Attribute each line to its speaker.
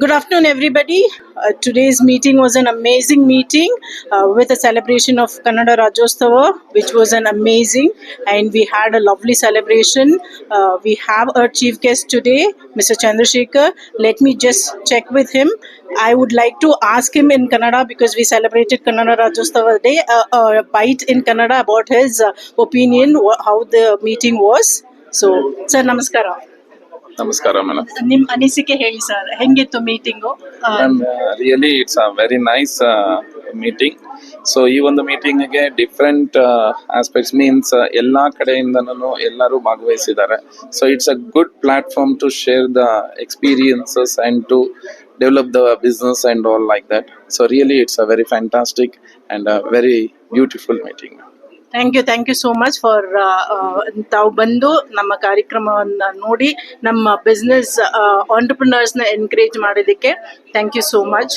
Speaker 1: Good afternoon, everybody. Today's meeting was an amazing meeting with a celebration of Kannada Rajyostava, which was an amazing, and we had a lovely celebration. We have our chief guest today, Mr. Chandrasekhar. Let me just check with him. I would like to ask him in Kannada because we celebrated Kannada Rajyostava Day, a bite in Kannada about his opinion, how the meeting was. So, sir, namaskara.
Speaker 2: ನಮಸ್ಕಾರ madam.
Speaker 1: ನಿಮ್ ಅನಿಸಿಕೆ ಹೇಳಿ sir, ಹೆಂಗಿತ್ತು meeting?
Speaker 2: Ma'am really it's a very nice meeting. So ಈ ಒಂದು ಮೀಟಿಂಗ್ಗೆ different aspects means ಎಲ್ಲಾ ಕಡೆಯಿಂದನೂ ಎಲ್ಲರೂ ಭಾಗವಹಿಸಿದ್ದಾರೆ. So it's a good platform to share the experiences and to develop the business and all like that. So really it's a very fantastic and a very beautiful meeting.
Speaker 1: Thank you so much for ತಾವು ಬಂದು ನಮ್ಮ ಕಾರ್ಯಕ್ರಮವನ್ನು ನೋಡಿ ನಮ್ಮ business ಆಂಟರ್ಪ್ರಿನರ್ಸ್ನ encourage ಮಾಡೋದಕ್ಕೆ thank you so much.